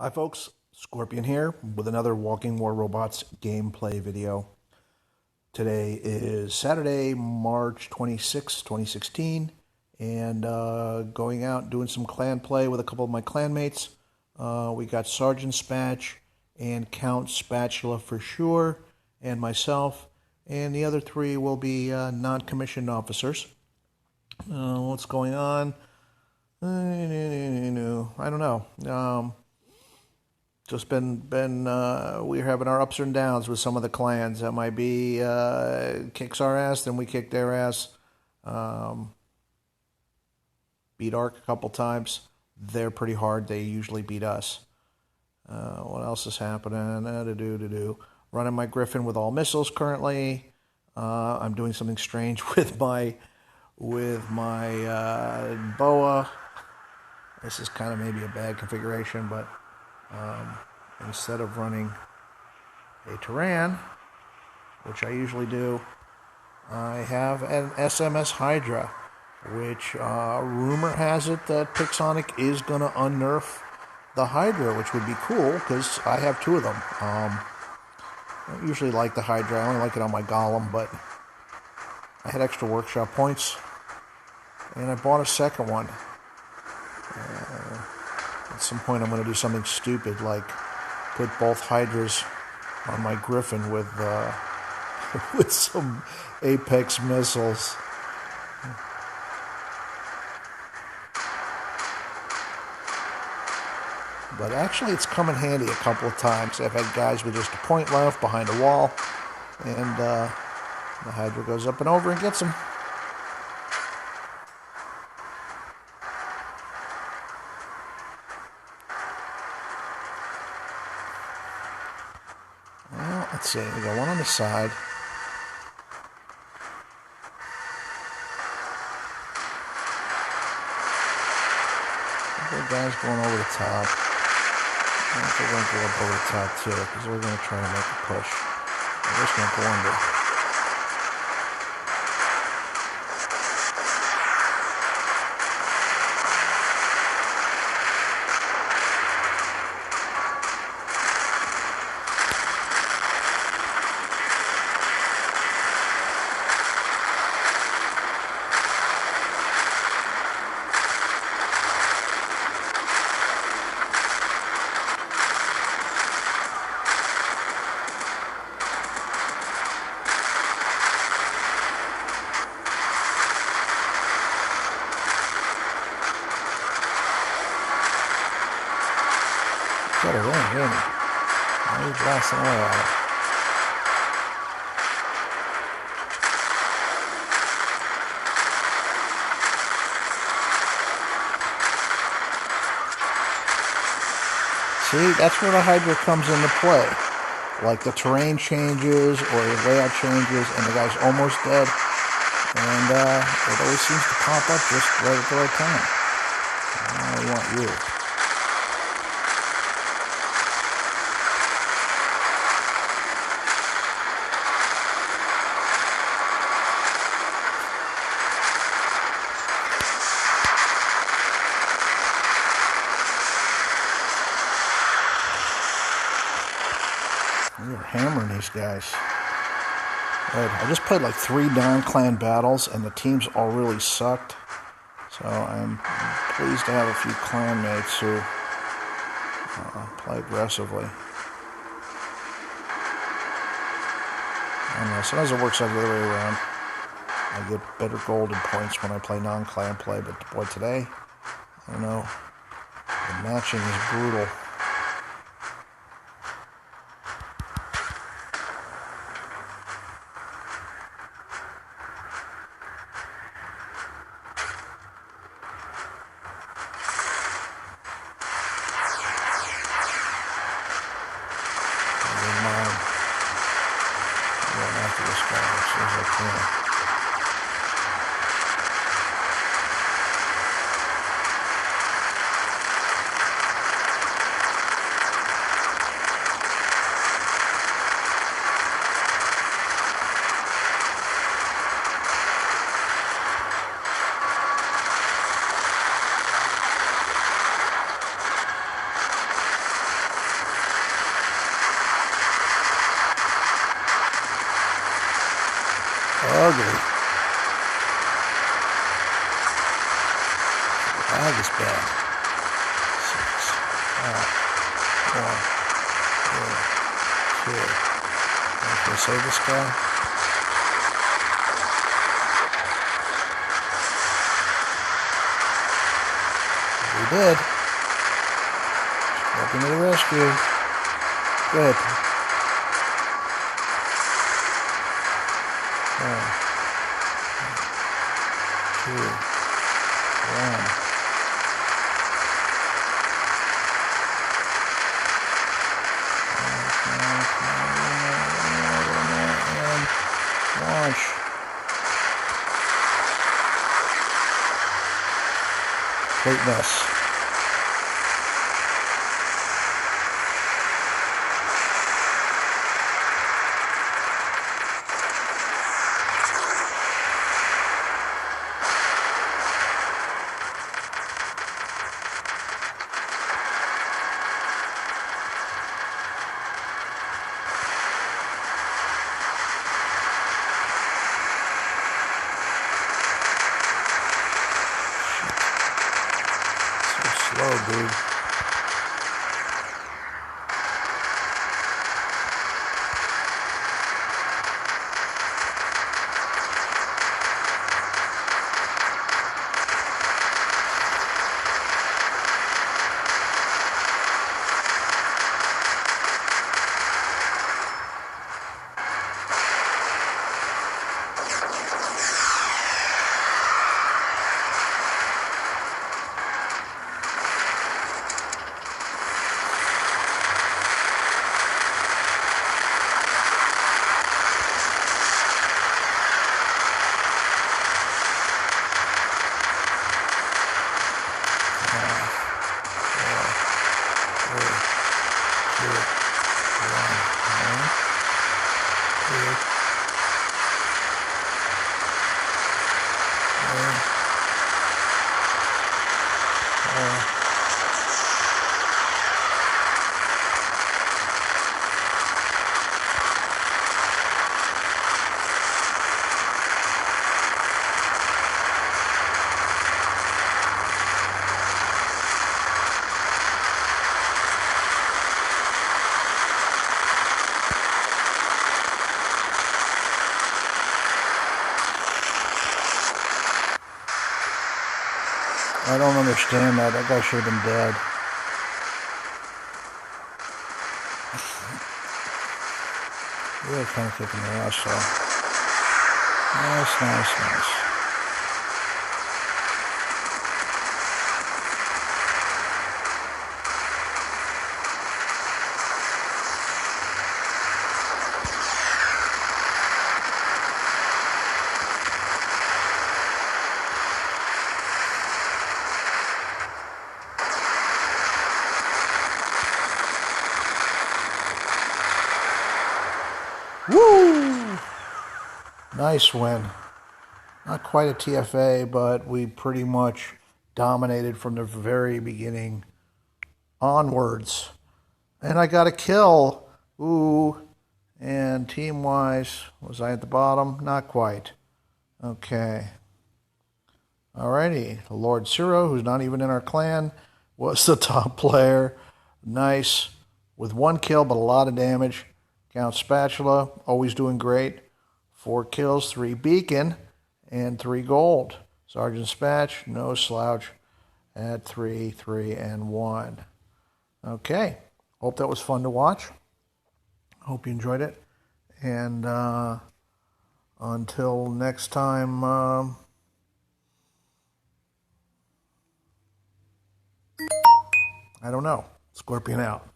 Hi folks, Scorpion here with another Walking War Robots gameplay video. Today is Saturday, March 26, 2016, and going out doing some clan play with a couple of my clanmates. We got Sergeant Spatch and Count Spatula for sure, and myself, and the other three will be non-commissioned officers. What's going on? I don't know. Just we're having our ups and downs with some of the clans. That might be kicks our ass, then we kick their ass. Beat Ark a couple times. They're pretty hard. They usually beat us. What else is happening? Running my Griffin with all missiles currently. I'm doing something strange with my boa. This is kind of maybe a bad configuration, but instead of running a Tyran, which I usually do, I have an SMS Hydra, which rumor has it that Pixonic is going to unnerf the Hydra, which would be cool because I have two of them. I don't usually like the Hydra. I only like it on my Golem, but I had extra workshop points, and I bought a second one. At some point I'm going to do something stupid like put both Hydras on my Griffin with with some Apex missiles. But actually it's come in handy a couple of times. I've had guys with just a point left behind a wall, and the Hydra goes up and over and gets them. Well, let's see. We got one on the side. The guys going over the top. I think we're going to go up over the top too, because we're going to try to make a push. We're just going to go under. Got a ring, didn't he? Now he's blasting away at it. See, that's where the Hydra comes into play. Like the terrain changes or the layout changes and the guy's almost dead. And it always seems to pop up just right at the right time. I want you. We're hammering these guys. Right, I just played like 3 non-clan battles, and the teams all really sucked. So I'm pleased to have a few clanmates who play aggressively. I don't know, sometimes it works out the other way around. I get better golden points when I play non-clan play, but boy, today, I don't know, the matching is brutal. After this guy as soon as I can. One, two. Can I save this guy? We did. Welcome to the rescue. Good. One, two, one. And launch. Great mess. Slow, dude. I don't understand that. That guy should have been dead. Really kind of kicking their ass off. Nice, nice, nice. Woo! Nice win. Not quite a TFA, but we pretty much dominated from the very beginning onwards. And I got a kill. Ooh. And team-wise, was I at the bottom? Not quite. Okay. Alrighty. Lord Ciro, who's not even in our clan, was the top player. Nice. With one kill, but a lot of damage. Clan Spatula, always doing great. 4 kills, 3 beacon, and 3 gold. Sergeant Spatch, no slouch at 3, 3, and 1. Okay. Hope that was fun to watch. Hope you enjoyed it. And until next time, I don't know. Scorpion out.